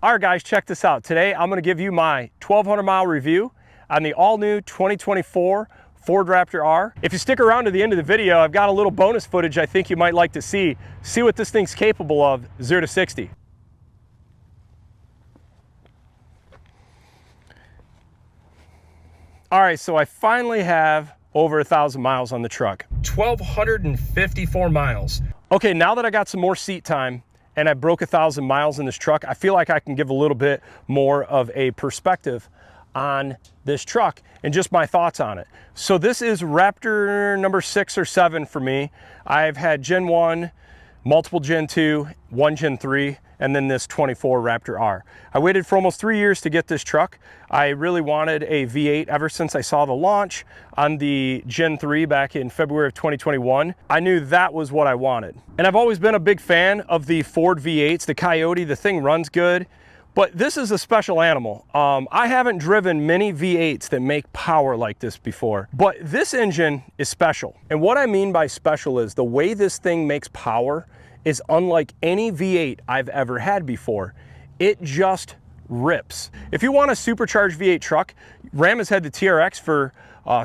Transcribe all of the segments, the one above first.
All right, guys, check this out. Today, I'm gonna give you my 1,200 mile review on the all-new 2024 Ford Raptor R. If you stick around to the end of the video, I've got a little bonus footage I think you might like to see. See what this thing's capable of, 0 to 60. All right, so I finally have over 1,000 miles on the truck. 1,254 miles. Okay, now that I got some more seat time, and I broke 1,000 miles in this truck, I feel like I can give a little bit more of a perspective on this truck and just my thoughts on it. So this is Raptor number 6 or 7 for me. I've had Gen 1, multiple Gen 2, one Gen 3, and then this 24 Raptor R. I waited for almost 3 years to get this truck. I really wanted a V8 ever since I saw the launch on the Gen 3 back in February of 2021. I knew that was what I wanted. And I've always been a big fan of the Ford V8s, the Coyote. The thing runs good, but this is a special animal. I haven't driven many V8s that make power like this before, but this engine is special. And what I mean by special is the way this thing makes power is unlike any V8 I've ever had before. It just rips. If you want a supercharged V8 truck, Ram has had the TRX for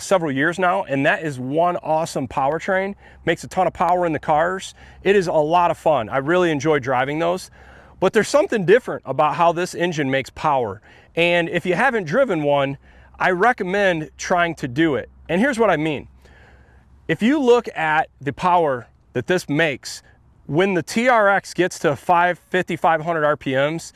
several years now, and that is one awesome powertrain. Makes a ton of power in the cars. It is a lot of fun. I really enjoy driving those. But there's something different about how this engine makes power. And if you haven't driven one, I recommend trying to do it. And here's what I mean. If you look at the power that this makes, when the TRX gets to 5,500 RPMs,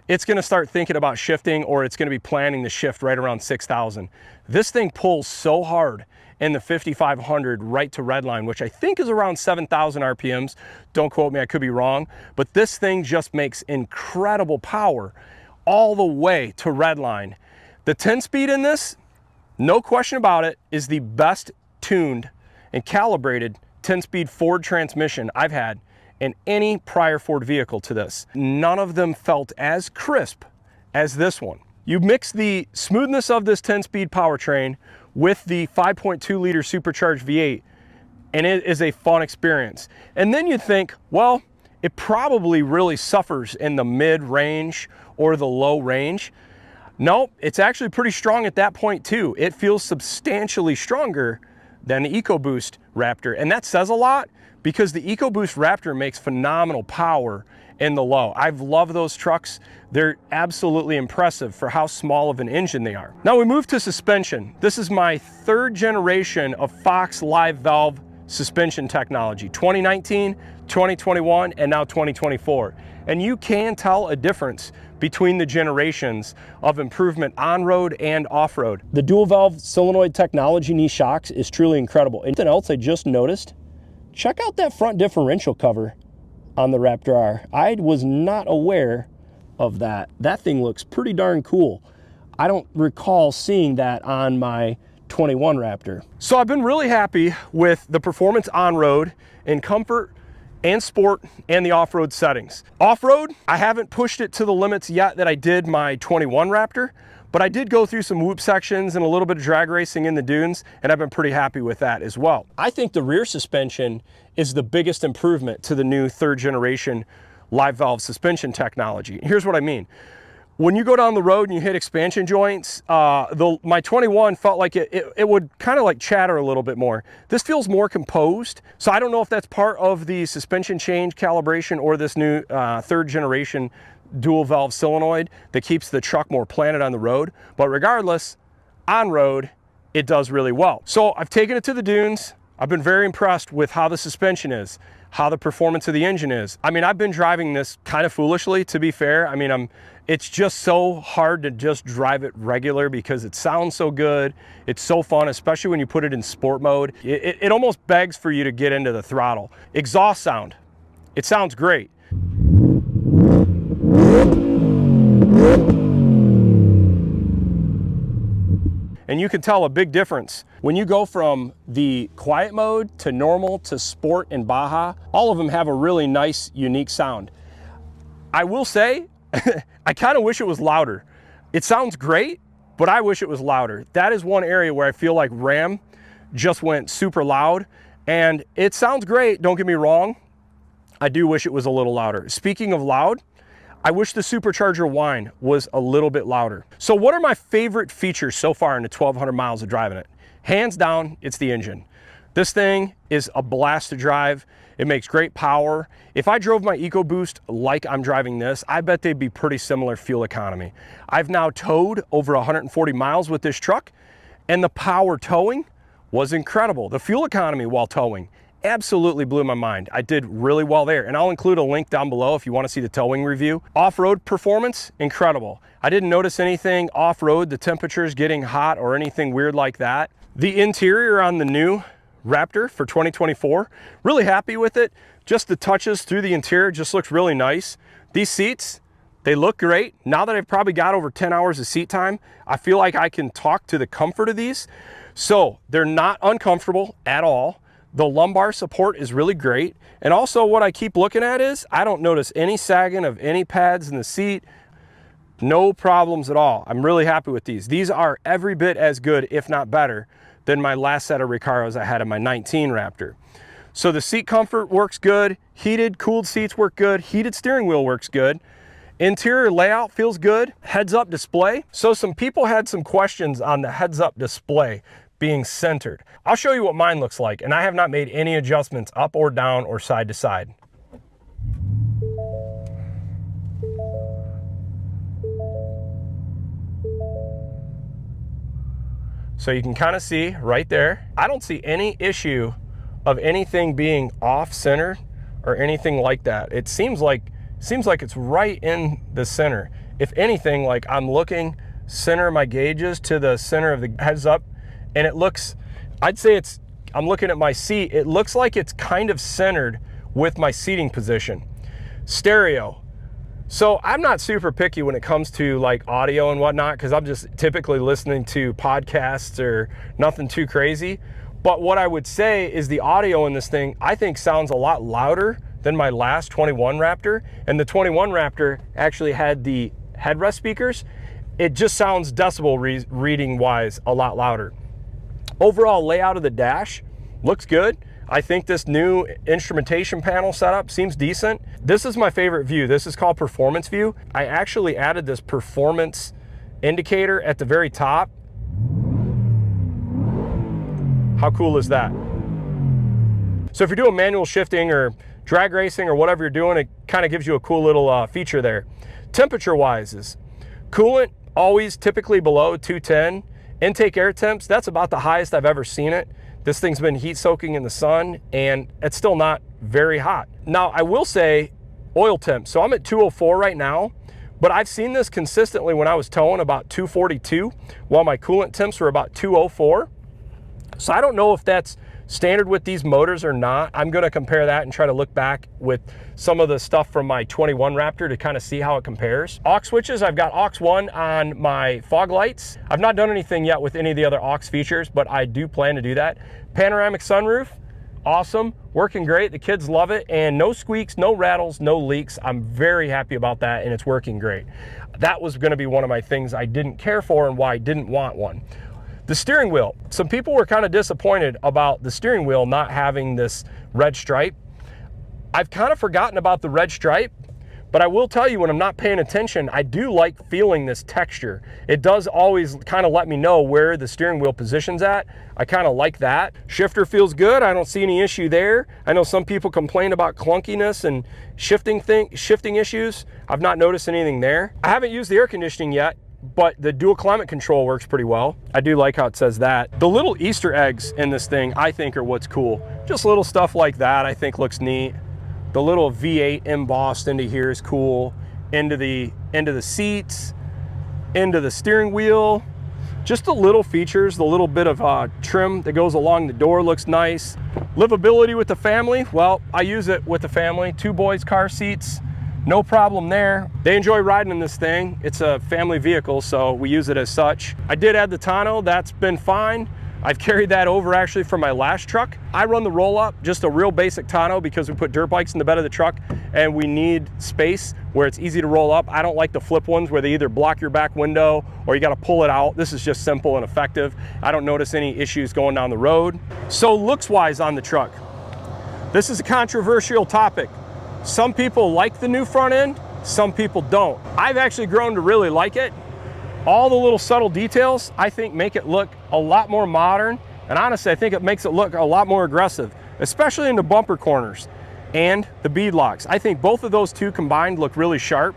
it's gonna start thinking about shifting, or it's gonna be planning to shift right around 6,000. This thing pulls so hard in the 5,500 right to redline, which I think is around 7,000 RPMs. Don't quote me, I could be wrong, but this thing just makes incredible power all the way to redline. The 10-speed in this, no question about it, is the best tuned and calibrated 10-speed Ford transmission I've had in any prior Ford vehicle to this. None of them felt as crisp as this one. You mix the smoothness of this 10-speed powertrain with the 5.2 liter supercharged V8, and it is a fun experience. And then you think, well, it probably really suffers in the mid-range or the low range. No, it's actually pretty strong at that point too. It feels substantially stronger than the EcoBoost Raptor, and that says a lot, because the EcoBoost Raptor makes phenomenal power in the low. I've loved those trucks. They're absolutely impressive for how small of an engine they are. Now we move to suspension. This is my 3rd generation of Fox live valve suspension technology, 2019, 2021, and now 2024. And you can tell a difference between the generations of improvement on-road and off-road. The dual valve solenoid technology knee shocks is truly incredible. Anything else I just noticed? Check out that front differential cover on the Raptor R. I was not aware of that. That thing looks pretty darn cool. I don't recall seeing that on my 21 Raptor. So I've been really happy with the performance on-road in comfort and sport and the off-road settings. Off-road, I haven't pushed it to the limits yet that I did my 21 Raptor, but I did go through some whoop sections and a little bit of drag racing in the dunes, and I've been pretty happy with that as well. I think the rear suspension is the biggest improvement to the new 3rd generation live valve suspension technology. Here's what I mean. When you go down the road and you hit expansion joints, my 21 felt like it would kind of like chatter a little bit more. This feels more composed. So I don't know if that's part of the suspension change calibration or this new 3rd generation dual valve solenoid that keeps the truck more planted on the road. But regardless, on road, it does really well. So I've taken it to the dunes. I've been very impressed with how the suspension is, how the performance of the engine is. I mean, I've been driving this kind of foolishly, to be fair. I mean, it's just so hard to just drive it regular because it sounds so good. It's so fun, especially when you put it in sport mode. It almost begs for you to get into the throttle. Exhaust sound, it sounds great. And you can tell a big difference when you go from the quiet mode to normal to sport and Baja. All of them have a really nice, unique sound. I will say, I kind of wish it was louder. It sounds great, but I wish it was louder. That is one area where I feel like Ram just went super loud, and it sounds great, don't get me wrong. I do wish it was a little louder. Speaking of loud, I wish the supercharger whine was a little bit louder. So what are my favorite features so far in the 1,200 miles of driving it? Hands down, it's the engine. This thing is a blast to drive. It makes great power. If I drove my EcoBoost like I'm driving this, I bet they'd be pretty similar fuel economy. I've now towed over 140 miles with this truck, and the power towing was incredible. The fuel economy while towing absolutely blew my mind. I did really well there, and I'll include a link down below if you want to see the towing review. Off-road performance, incredible. I didn't notice anything off-road, the temperatures getting hot or anything weird like that. The interior on the new Raptor for 2024, really happy with it. Just the touches through the interior just looks really nice. These seats, they look great. Now that I've probably got over 10 hours of seat time, I feel like I can talk to the comfort of these. So they're not uncomfortable at all. The lumbar support is really great. And also what I keep looking at is I don't notice any sagging of any pads in the seat. No problems at all. I'm really happy with these. These are every bit as good, if not better, than my last set of Recaros I had in my 19 Raptor. So the seat comfort works good. Heated, cooled seats work good. Heated steering wheel works good. Interior layout feels good. Heads-up display. So some people had some questions on the heads-up display being centered. I'll show you what mine looks like, and I have not made any adjustments up or down or side to side. So you can kind of see right there, I don't see any issue of anything being off center or anything like that. It seems like it's right in the center. If anything, like I'm looking center my gauges to the center of the heads up, and it looks, I'd say I'm looking at my seat, it looks like it's kind of centered with my seating position. Stereo. So I'm not super picky when it comes to like audio and whatnot, because I'm just typically listening to podcasts or nothing too crazy. But what I would say is the audio in this thing, I think sounds a lot louder than my last 21 Raptor. And the 21 Raptor actually had the headrest speakers. It just sounds decibel reading wise a lot louder. Overall layout of the dash looks good. I think this new instrumentation panel setup seems decent. This is my favorite view. This is called Performance View. I actually added this performance indicator at the very top. How cool is that? So if you're doing manual shifting or drag racing or whatever you're doing, it kind of gives you a cool little feature there. Temperature-wise is coolant, always typically below 210. Intake air temps, that's about the highest I've ever seen it. This thing's been heat soaking in the sun, and it's still not very hot. Now, I will say oil temp. So I'm at 204 right now, but I've seen this consistently when I was towing about 242, while my coolant temps were about 204. So I don't know if that's standard with these motors or not. I'm gonna compare that and try to look back with some of the stuff from my 21 Raptor to kind of see how it compares. Aux switches, I've got aux 1 on my fog lights. I've not done anything yet with any of the other aux features, but I do plan to do that. Panoramic sunroof, awesome, working great. The kids love it, and no squeaks, no rattles, no leaks. I'm very happy about that, and it's working great. That was gonna be one of my things I didn't care for and why I didn't want one. The steering wheel, some people were kind of disappointed about the steering wheel not having this red stripe. I've kind of forgotten about the red stripe, but I will tell you when I'm not paying attention, I do like feeling this texture. It does always kind of let me know where the steering wheel position's at. I kind of like that. Shifter feels good. I don't see any issue there. I know some people complain about clunkiness and shifting issues. I've not noticed anything there. I haven't used the air conditioning yet, but the dual climate control works pretty well. I do like how it says that. The little Easter eggs in this thing, I think, are what's cool. Just little stuff like that I think looks neat. The little V8 embossed into here is cool. Into the seats, into the steering wheel. Just the little features, the little bit of trim that goes along the door looks nice. Livability with the family, well, I use it with the family. 2 boys' car seats. No problem there. They enjoy riding in this thing. It's a family vehicle, so we use it as such. I did add the tonneau, that's been fine. I've carried that over actually from my last truck. I run the roll-up, just a real basic tonneau because we put dirt bikes in the bed of the truck and we need space where it's easy to roll up. I don't like the flip ones where they either block your back window or you gotta pull it out. This is just simple and effective. I don't notice any issues going down the road. So looks-wise on the truck, this is a controversial topic. Some people like the new front end, some people don't. I've actually grown to really like it. All the little subtle details, I think, make it look a lot more modern. And honestly, I think it makes it look a lot more aggressive, especially in the bumper corners and the bead locks. I think both of those two combined look really sharp.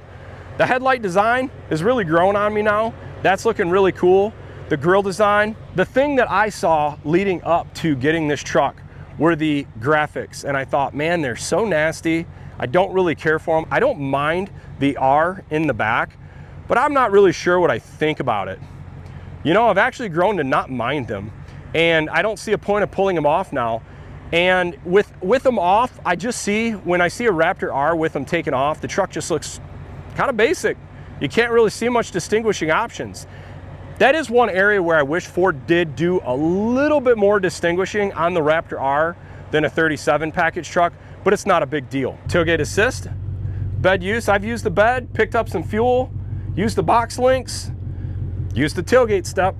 The headlight design is really growing on me now. That's looking really cool. The grille design. The thing that I saw leading up to getting this truck were the graphics. And I thought, man, they're so nasty. I don't really care for them. I don't mind the R in the back, but I'm not really sure what I think about it. You know, I've actually grown to not mind them, and I don't see a point of pulling them off now. And with them off, I just see, when I see a Raptor R with them taken off, the truck just looks kind of basic. You can't really see much distinguishing options. That is one area where I wish Ford did do a little bit more distinguishing on the Raptor R than a 37 package truck, but it's not a big deal. Tailgate assist, bed use. I've used the bed, picked up some fuel, used the box links, used the tailgate step.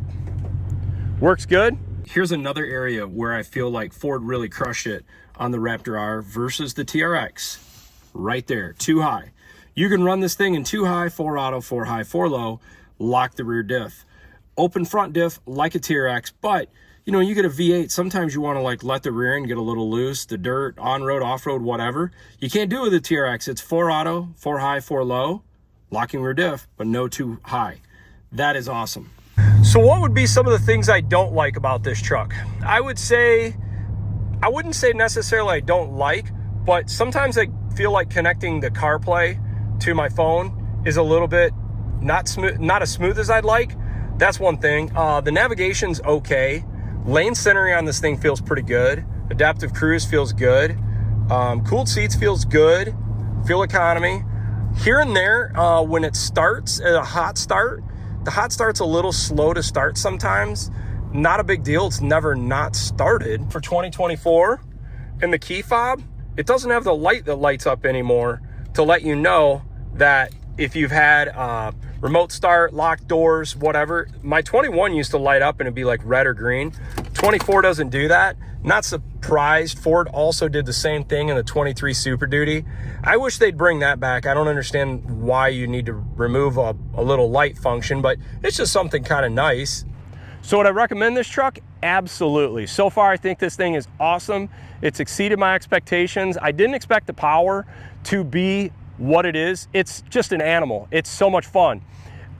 Works good. Here's another area where I feel like Ford really crushed it on the Raptor R versus the TRX. Right there, 2 high. You can run this thing in 2 high, 4 auto, 4 high, 4 low, lock the rear diff. Open front diff like a TRX, but you know, you get a V8, sometimes you want to like let the rear end get a little loose, the dirt, on-road, off-road, whatever. You can't do it with a TRX. It's 4 auto, 4 high, 4 low, locking rear diff, but no 2 high. That is awesome. So what would be some of the things I don't like about this truck? I wouldn't say necessarily I don't like, but sometimes I feel like connecting the CarPlay to my phone is a little bit not as smooth as I'd like. That's one thing. The navigation's okay. Lane centering on this thing feels pretty good. Adaptive cruise feels good. Cooled seats feels good. Fuel economy. Here and there, when it starts at a hot start, the hot start's a little slow to start sometimes. Not a big deal. It's never not started. For 2024, and the key fob, it doesn't have the light that lights up anymore to let you know that if you've had remote start, locked doors, whatever. My 21 used to light up and it'd be like red or green. 24 doesn't do that. Not surprised. Ford also did the same thing in the 23 Super Duty. I wish they'd bring that back. I don't understand why you need to remove a little light function, but it's just something kind of nice. So would I recommend this truck? Absolutely. So far, I think this thing is awesome. It's exceeded my expectations. I didn't expect the power to be what it is. It's just an animal. It's so much fun.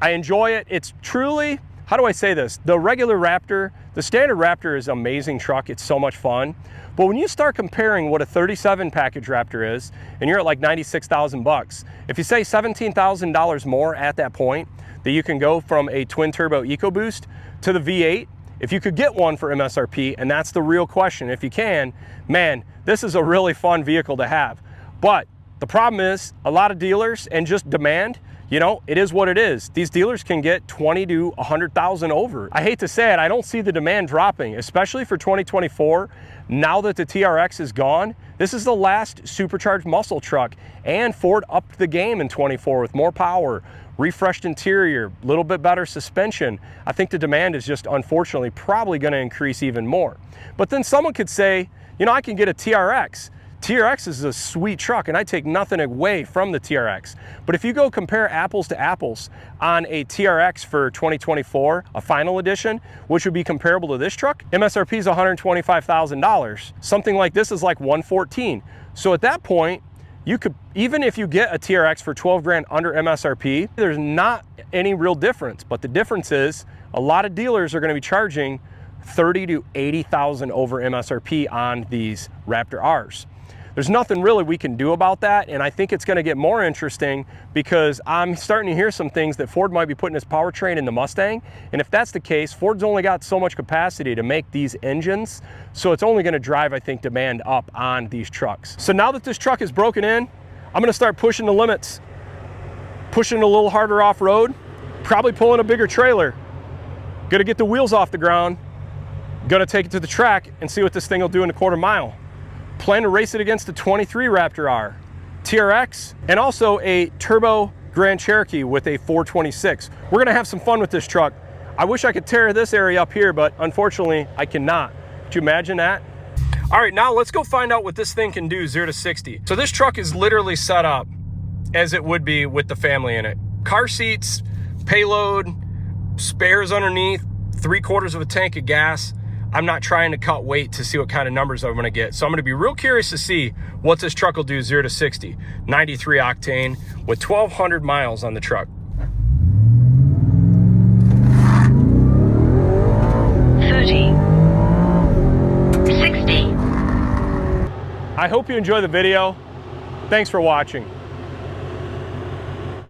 I enjoy it. It's truly, how do I say this? The regular Raptor, the standard Raptor is an amazing truck. It's so much fun. But when you start comparing what a 37 package Raptor is, and you're at like 96,000 bucks, if you say $17,000 more at that point, that you can go from a twin turbo EcoBoost to the V8, if you could get one for MSRP, and that's the real question, if you can, man, this is a really fun vehicle to have. But the problem is a lot of dealers and just demand, you know, it is what it is. These dealers can get 20 to 100,000 over. I hate to say it, I don't see the demand dropping, especially for 2024. Now that the TRX is gone, this is the last supercharged muscle truck, and Ford upped the game in 24 with more power, refreshed interior, a little bit better suspension. I think the demand is just unfortunately probably going to increase even more. But then someone could say, you know, I can get a TRX. TRX is a sweet truck, and I take nothing away from the TRX. But if you go compare apples to apples on a TRX for 2024, a final edition, which would be comparable to this truck, MSRP is $125,000. Something like this is like $114,000. So at that point, you could, even if you get a TRX for 12 grand under MSRP, there's not any real difference. But the difference is a lot of dealers are going to be charging 30 to 80,000 over MSRP on these Raptor Rs. There's nothing really we can do about that, and I think it's going to get more interesting because I'm starting to hear some things that Ford might be putting this powertrain in the Mustang, and if that's the case, Ford's only got so much capacity to make these engines, so it's only going to drive, I think, demand up on these trucks. So now that this truck is broken in, I'm going to start pushing the limits, pushing a little harder off-road, probably pulling a bigger trailer. Going to get the wheels off the ground, going to take it to the track and see what this thing will do in a quarter mile. Plan to race it against the 23 Raptor R, TRX, and also a turbo Grand Cherokee with a 426. We're gonna have some fun with this truck. I wish I could tear this area up here, but unfortunately I cannot. Could you imagine that? All right, now let's go find out what this thing can do 0 to 60. So this truck is literally set up as it would be with the family in it. Car seats, payload, spares underneath, 3/4 of a tank of gas. I'm not trying to cut weight to see what kind of numbers I'm gonna get. So I'm gonna be real curious to see what this truck will do 0 to 60. 93 octane with 1,200 miles on the truck. 30. 60. I hope you enjoy the video. Thanks for watching.